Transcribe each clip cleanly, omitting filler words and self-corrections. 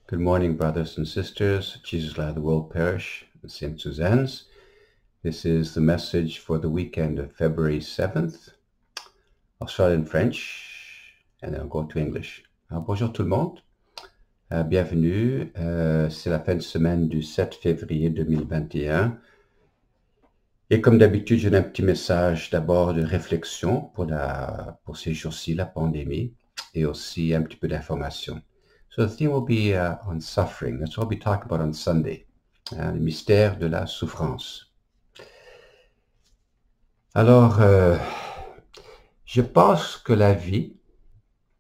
Good morning, brothers and sisters, Jesus Light of the World Parish, St. Suzanne's. This is the message for the weekend of February 7th. I'll start in French and then I'll go to English. Alors, bonjour tout le monde. Bienvenue. C'est la fin de semaine du 7 février 2021. Et comme d'habitude, j'ai un petit message d'abord de réflexion pour ces jours-ci, la pandémie, et aussi un petit peu d'information. So the theme will be on suffering. That's what we'll be talking about on Sunday. Le mystère de la souffrance. Alors, je pense que la vie,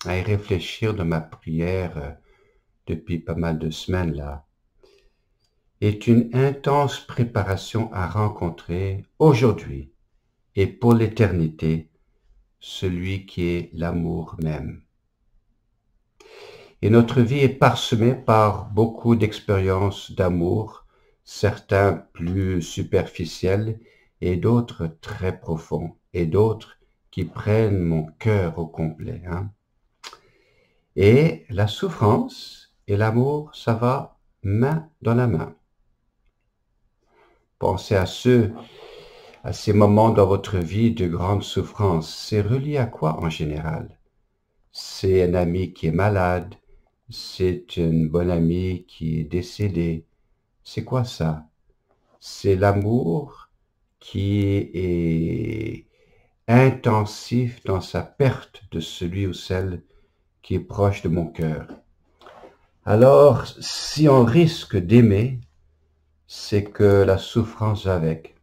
à y réfléchir de ma prière depuis pas mal de semaines là, est une intense préparation à rencontrer aujourd'hui et pour l'éternité celui qui est l'amour même. Et notre vie est parsemée par beaucoup d'expériences d'amour, certains plus superficiels et d'autres très profonds, et d'autres qui prennent mon cœur au complet. Et la souffrance et l'amour, ça va main dans la main. Pensez à ces moments dans votre vie de grande souffrance. C'est relié à quoi en général? C'est un ami qui est malade, c'est une bonne amie qui est décédée. C'est quoi ça? C'est l'amour qui est intensif dans sa perte de celui ou celle qui est proche de mon cœur. Alors, si on risque d'aimer, c'est que la souffrance va avec.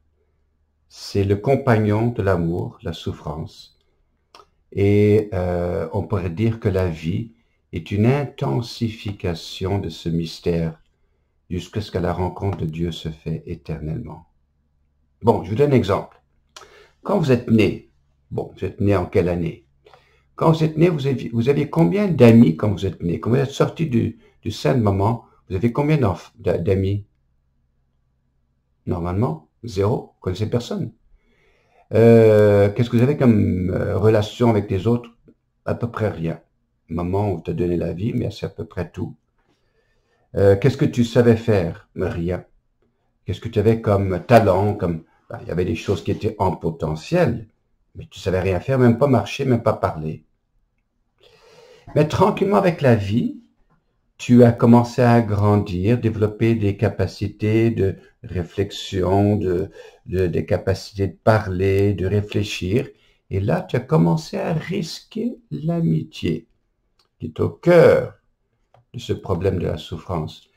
C'est le compagnon de l'amour, la souffrance. Et on pourrait dire que la vie est une intensification de ce mystère jusqu'à ce que la rencontre de Dieu se fait éternellement. Bon, je vous donne un exemple. Quand vous êtes né, vous êtes né en quelle année? Quand vous êtes né, vous avez combien d'amis quand vous êtes né? Quand vous êtes sorti du sein de maman, vous avez combien d'amis? Normalement, zéro, vous ne connaissez personne. Qu'est-ce que vous avez comme relation avec les autres? À peu près rien. Maman, on t'a donné la vie, mais c'est à peu près tout. Qu'est-ce que tu savais faire? Rien. Qu'est-ce que tu avais comme talent? Il y avait des choses qui étaient en potentiel, mais tu savais rien faire, même pas marcher, même pas parler. Mais tranquillement avec la vie, tu as commencé à grandir, développer des capacités de réflexion, des capacités de parler, de réfléchir. Et là, tu as commencé à risquer l'amitié, qui est au cœur de ce problème de la souffrance.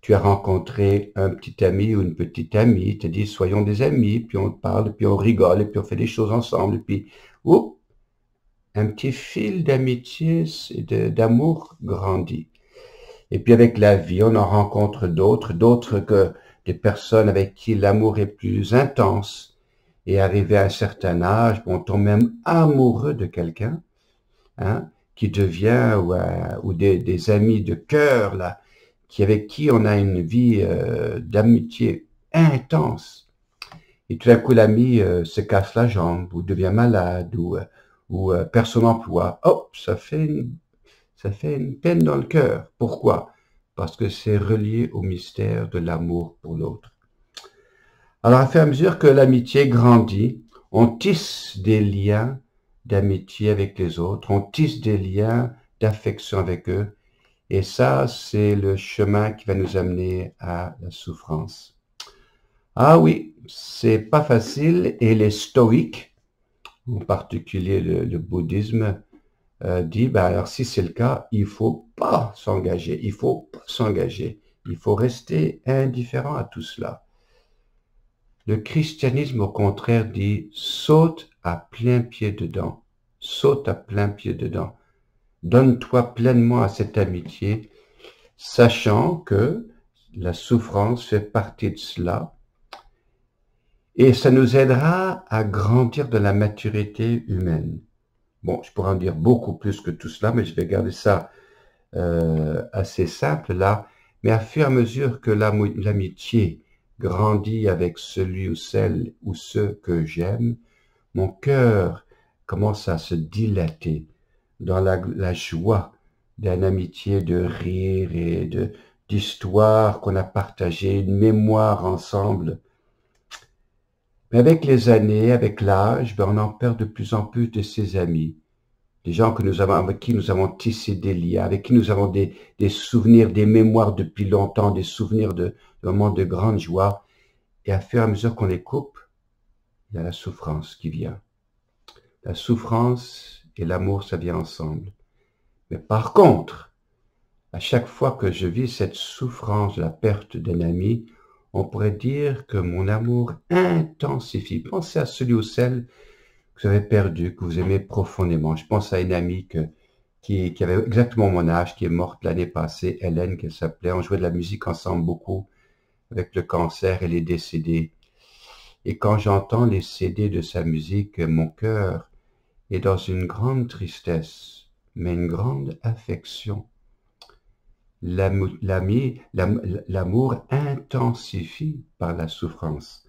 Tu as rencontré un petit ami ou une petite amie, tu as dit, soyons des amis, puis on parle, puis on rigole, et puis on fait des choses ensemble, et puis, un petit fil d'amitié et d'amour grandit. Et puis avec la vie, on en rencontre d'autres que des personnes avec qui l'amour est plus intense. Et arrivé à un certain âge, on tombe même amoureux de quelqu'un, qui devient, ou des amis de cœur, là, avec qui on a une vie d'amitié intense. Et tout d'un coup, l'ami se casse la jambe, ou devient malade, ou perd son emploi. Ça fait une peine dans le cœur. Pourquoi? Parce que c'est relié au mystère de l'amour pour l'autre. Alors, à fur et à mesure que l'amitié grandit, on tisse des liens d'amitié avec les autres, on tisse des liens d'affection avec eux, et ça, c'est le chemin qui va nous amener à la souffrance. Ah oui, c'est pas facile, et les stoïques, en particulier le bouddhisme, dit, alors si c'est le cas, il faut pas s'engager, il faut rester indifférent à tout cela. Le christianisme, au contraire, dit, saute à plein pied dedans, donne-toi pleinement à cette amitié, sachant que la souffrance fait partie de cela, et ça nous aidera à grandir de la maturité humaine. Bon, je pourrais en dire beaucoup plus que tout cela, mais je vais garder ça assez simple là. Mais à fur et à mesure que l'amitié grandit avec celui ou celle ou ceux que j'aime, mon cœur commence à se dilater dans la joie d'une amitié de rire et d'histoires qu'on a partagées, une mémoire ensemble. Mais avec les années, avec l'âge, on en perd de plus en plus de ses amis. Des gens avec qui nous avons tissé des liens, avec qui nous avons des souvenirs, des mémoires depuis longtemps, des souvenirs de moments de grande joie. Et à fur et à mesure qu'on les coupe, il y a la souffrance qui vient. La souffrance et l'amour, ça vient ensemble. Mais par contre, à chaque fois que je vis cette souffrance de la perte d'un ami, on pourrait dire que mon amour intensifie. Pensez à celui ou celle que vous avez perdu, que vous aimez profondément. Je pense à une amie qui avait exactement mon âge, qui est morte l'année passée, Hélène qu'elle s'appelait. On jouait de la musique ensemble beaucoup. Avec le cancer, elle est décédée. Et quand j'entends les CD de sa musique, mon cœur est dans une grande tristesse, mais une grande affection. L'amour intensifie par la souffrance.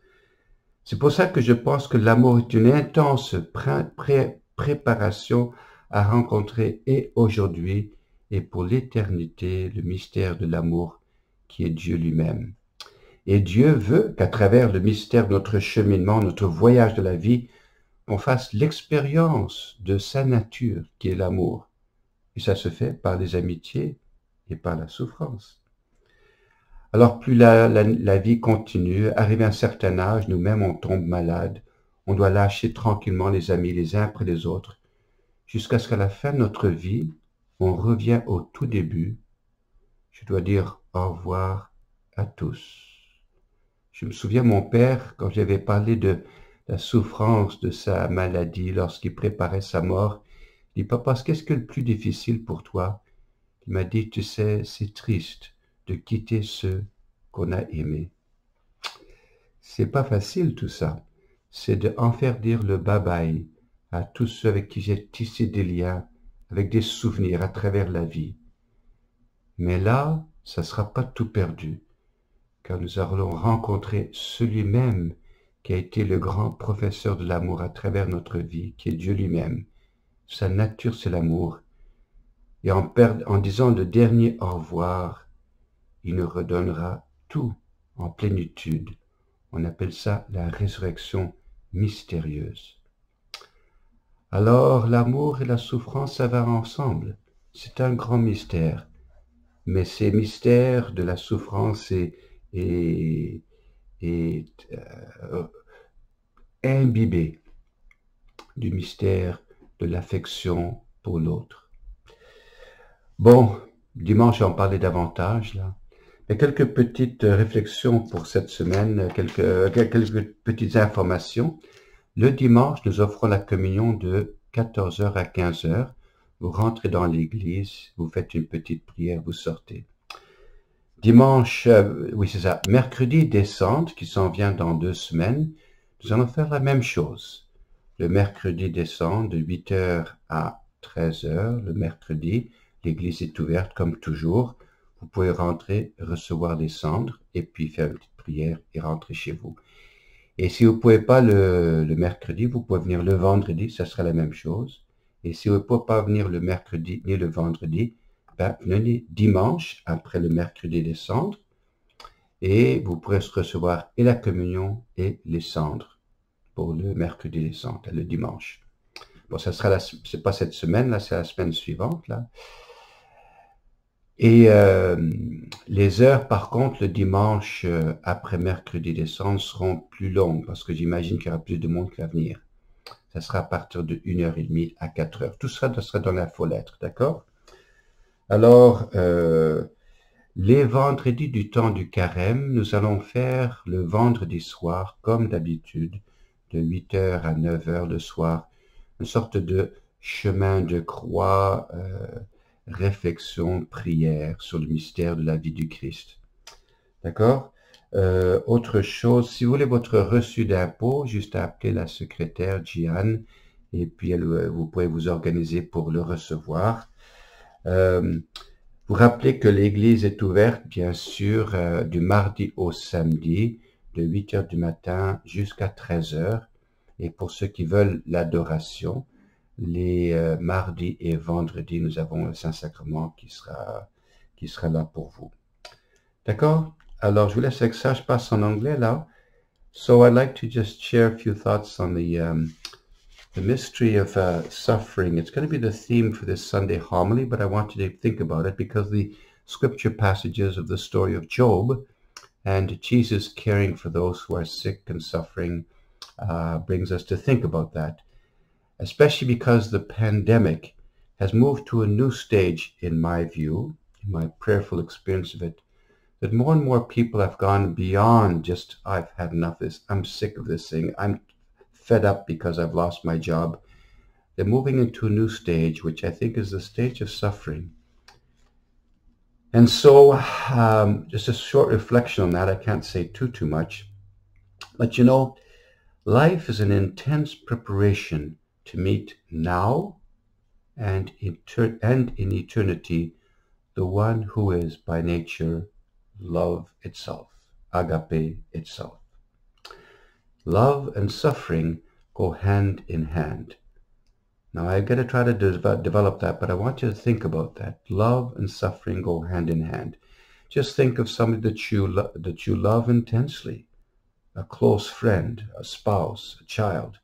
C'est pour ça que je pense que l'amour est une intense préparation à rencontrer et aujourd'hui et pour l'éternité le mystère de l'amour qui est Dieu lui-même. Et Dieu veut qu'à travers le mystère de notre cheminement, notre voyage de la vie, on fasse l'expérience de sa nature qui est l'amour. Et ça se fait par les amitiés et par la souffrance. Alors plus la vie continue, arrivé à un certain âge, nous-mêmes on tombe malade, on doit lâcher tranquillement les amis les uns après les autres, jusqu'à ce qu'à la fin de notre vie, on revient au tout début. Je dois dire au revoir à tous. Je me souviens, mon père, quand j'avais parlé de la souffrance de sa maladie lorsqu'il préparait sa mort, il dit, papa, qu'est-ce que le plus difficile pour toi? Il m'a dit, tu sais, c'est triste de quitter ceux qu'on a aimés. C'est pas facile tout ça. C'est de en faire dire le bye-bye à tous ceux avec qui j'ai tissé des liens, avec des souvenirs à travers la vie. Mais là, ça sera pas tout perdu, car nous allons rencontrer celui même qui a été le grand professeur de l'amour à travers notre vie, qui est Dieu lui-même. Sa nature, c'est l'amour. Et en disant le dernier au revoir, il nous redonnera tout en plénitude. On appelle ça la résurrection mystérieuse. Alors, l'amour et la souffrance, ça va ensemble. C'est un grand mystère. Mais ces mystères de la souffrance est imbibé du mystère de l'affection pour l'autre. Bon, dimanche, j'en parlais davantage, là. Mais quelques petites réflexions pour cette semaine, quelques petites informations. Le dimanche, nous offrons la communion de 14h à 15h. Vous rentrez dans l'église, vous faites une petite prière, vous sortez. Dimanche, oui c'est ça, mercredi descente, qui s'en vient dans 2 semaines, nous allons faire la même chose. Le mercredi descente de 8h à 13h, le mercredi, l'église est ouverte comme toujours. Vous pouvez rentrer, recevoir les cendres, et puis faire une petite prière et rentrer chez vous. Et si vous ne pouvez pas le mercredi, vous pouvez venir le vendredi, ça sera la même chose. Et si vous ne pouvez pas venir le mercredi ni le vendredi, ben, venez dimanche après le mercredi des cendres et vous pourrez recevoir et la communion et les cendres pour le mercredi des cendres, le dimanche. Bon, ça sera c'est pas cette semaine, là, c'est la semaine suivante, là. Et les heures, par contre, le dimanche après mercredi des cendres seront plus longues parce que j'imagine qu'il y aura plus de monde qui va venir. Ça sera à partir de 1h30 à 4h. Tout ça sera dans l'infolettre, d'accord? Alors, les vendredis du temps du carême, nous allons faire le vendredi soir, comme d'habitude, de 8h à 9h le soir, une sorte de chemin de croix, réflexion, prière sur le mystère de la vie du Christ. D'accord? Autre chose, si vous voulez votre reçu d'impôt, juste à appeler la secrétaire Jeanne, et puis vous pouvez vous organiser pour le recevoir. Vous rappelez que l'église est ouverte, bien sûr, du mardi au samedi, de 8h du matin jusqu'à 13h. Et pour ceux qui veulent l'adoration, les mardis et vendredis, nous avons le Saint-Sacrement qui sera là pour vous. D'accord? Alors, je vous laisse avec ça. Je passe en anglais là. So I'd like to just share a few thoughts on the mystery of suffering. It's going to be the theme for this Sunday homily, but I want you to think about it because the scripture passages of the story of Job and Jesus caring for those who are sick and suffering brings us to think about that, especially because the pandemic has moved to a new stage, in my view, in my prayerful experience of it, that more and more people have gone beyond just, I've had enough of this, I'm sick of this thing, I'm fed up because I've lost my job. They're moving into a new stage, which I think is the stage of suffering. And so just a short reflection on that. I can't say too much. But you know, life is an intense preparation to meet now and in eternity the one who is by nature love itself, agape itself. Love and suffering go hand in hand. Now I've got to try to develop that, but I want you to think about that. Love and suffering go hand in hand. Just think of somebody that you love intensely, a close friend, a spouse, a child,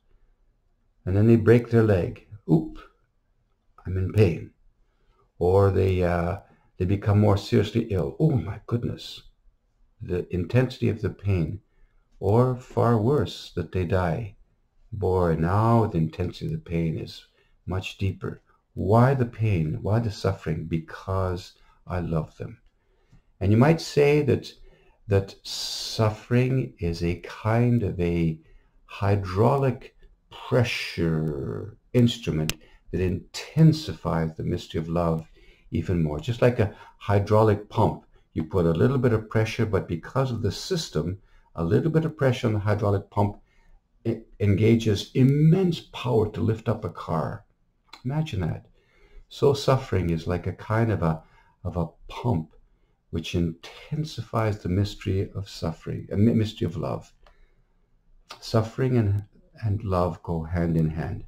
and then they break their leg. Oop, I'm in pain. Or they become more seriously ill. Oh my goodness, the intensity of the pain. Or far worse, that they die. Boy, now the intensity of the pain is much deeper. Why the pain? Why the suffering? Because I love them. And you might say that suffering is a kind of a hydraulic pressure instrument that intensifies the mystery of love even more. Just like a hydraulic pump, you put a little bit of pressure, but because of the system, a little bit of pressure on the hydraulic pump, it engages immense power to lift up a car. Imagine that. So suffering is like a kind of a pump which intensifies the mystery of suffering, a mystery of love. Suffering and love go hand in hand.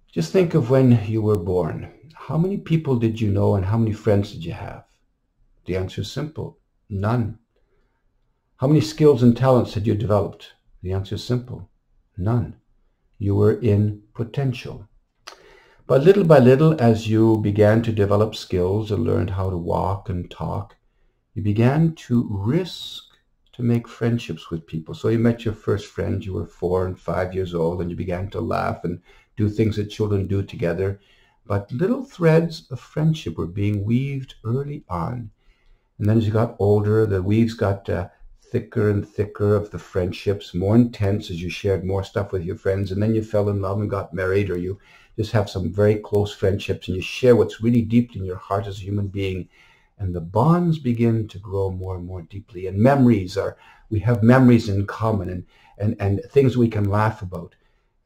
Just think of when you were born. How many people did you know and how many friends did you have? The answer is simple. None. How many skills and talents had you developed? The answer is simple. None. You were in potential. But little by little, as you began to develop skills and learned how to walk and talk, you began to risk to make friendships with people. So you met your first friend, you were 4 and 5 years old, and you began to laugh and do things that children do together. But little threads of friendship were being weaved early on. And then as you got older, the weaves got thicker and thicker of the friendships, more intense as you shared more stuff with your friends, and then you fell in love and got married, or you just have some very close friendships and you share what's really deep in your heart as a human being, and the bonds begin to grow more and more deeply, and we have memories in common and things we can laugh about,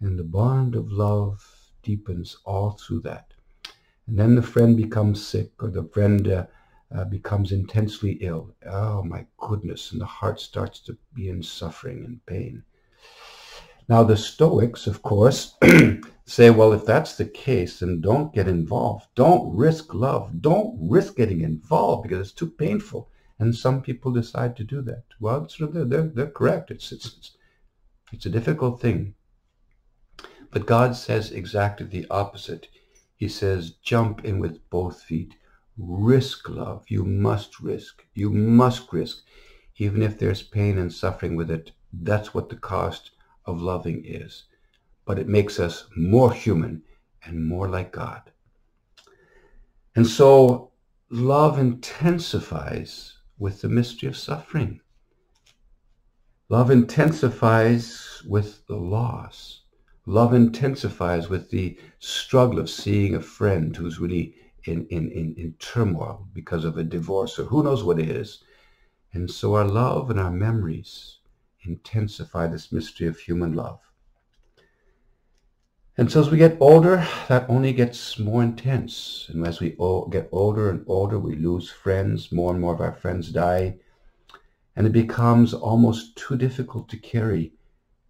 and the bond of love deepens all through that. And then the friend becomes sick, or the friend becomes intensely ill. Oh my goodness, and the heart starts to be in suffering and pain. Now the Stoics, of course, say, well, if that's the case, then don't get involved. Don't risk love. Don't risk getting involved because it's too painful. And some people decide to do that. Well, they're correct. It's a difficult thing. But God says exactly the opposite. He says, jump in with both feet. Risk love. You must risk. You must risk. Even if there's pain and suffering with it, that's what the cost of loving is. But it makes us more human and more like God. And so love intensifies with the mystery of suffering. Love intensifies with the loss. Love intensifies with the struggle of seeing a friend who's really in turmoil because of a divorce or who knows what it is. And so our love and our memories intensify this mystery of human love. And so as we get older, that only gets more intense. And as we get older and older, we lose friends. More and more of our friends die. And it becomes almost too difficult to carry.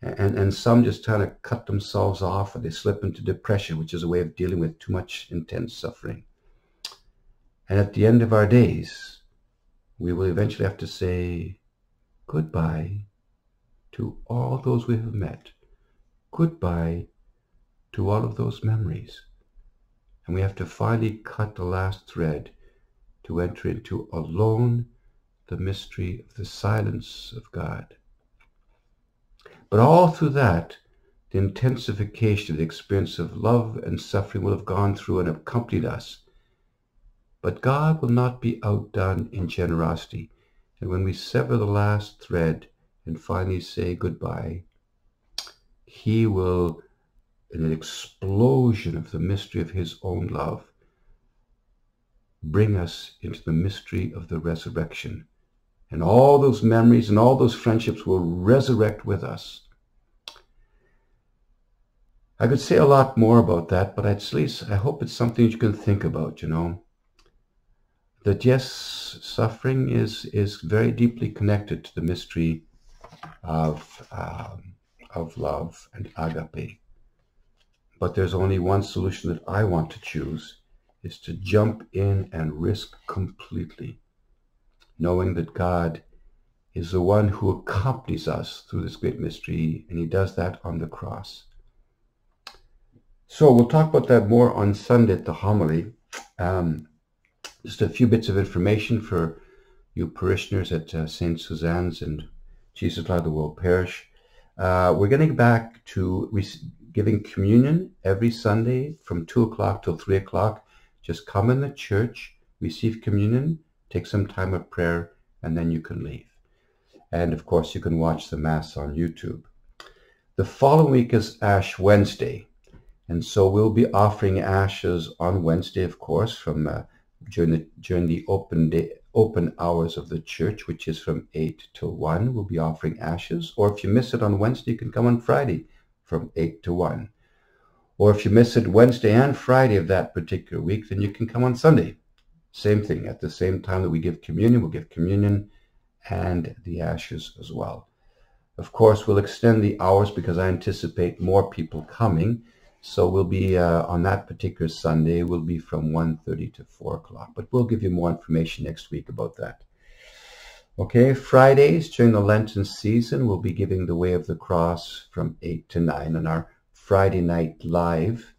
And some just try to cut themselves off, or they slip into depression, which is a way of dealing with too much intense suffering. And at the end of our days, We will eventually have to say goodbye to all those we have met. Goodbye to all of those memories. And we have to finally cut the last thread to enter into alone the mystery of the silence of God. But all through that, the intensification of the experience of love and suffering will have gone through and accompanied us. But God will not be outdone in generosity. And when we sever the last thread and finally say goodbye, He will, in an explosion of the mystery of His own love, bring us into the mystery of the resurrection. And all those memories and all those friendships will resurrect with us. I could say a lot more about that, but at least I hope it's something you can think about, That yes, suffering is very deeply connected to the mystery of love and agape. But there's only one solution that I want to choose, is to jump in and risk completely, knowing that God is the one who accompanies us through this great mystery, and He does that on the cross. So we'll talk about that more on Sunday at the homily. Just a few bits of information for you parishioners at St. Suzanne's and Jesus Light of the World Parish. We're getting back to giving communion every Sunday from 2 o'clock till 3 o'clock. Just come in the church, receive communion, take some time of prayer, and then you can leave. And of course, you can watch the Mass on YouTube. The following week is Ash Wednesday. And so we'll be offering ashes on Wednesday, of course, from during the open hours of the church, which is from 8 till 1. We'll be offering ashes. Or if you miss it on Wednesday, you can come on Friday from 8 to 1. Or if you miss it Wednesday and Friday of that particular week, then you can come on Sunday. Same thing. At the same time that we give communion, we'll give communion and the ashes as well. Of course, we'll extend the hours because I anticipate more people coming. So we'll be, on that particular Sunday, we'll be from 1:30 to 4 o'clock. But we'll give you more information next week about that. Okay, Fridays during the Lenten season, we'll be giving the Way of the Cross from 8 to 9 on our Friday night live.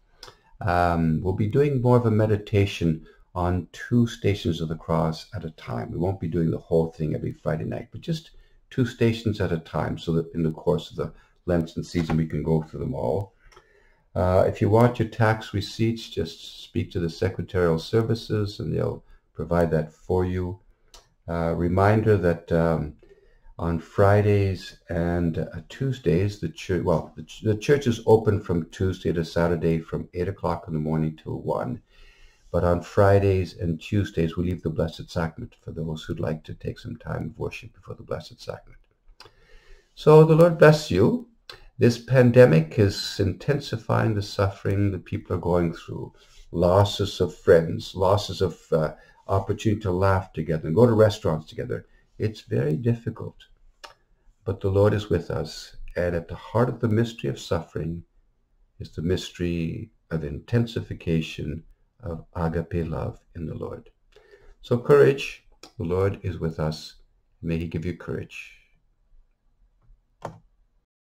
We'll be doing more of a meditation on 2 stations of the cross at a time. We won't be doing the whole thing every Friday night, but just 2 stations at a time so that in the course of the Lenten season, we can go through them all. If you want your tax receipts, just speak to the secretarial services and they'll provide that for you. Reminder that on Fridays and Tuesdays, the church is open from Tuesday to Saturday from 8 o'clock in the morning till 1. But on Fridays and Tuesdays, we leave the Blessed Sacrament for those who'd like to take some time of worship before the Blessed Sacrament. So the Lord bless you. This pandemic is intensifying the suffering that people are going through. Losses of friends, losses of opportunity to laugh together and go to restaurants together. It's very difficult. But the Lord is with us. And at the heart of the mystery of suffering is the mystery of intensification of agape love in the Lord. So courage. The Lord is with us. May He give you courage.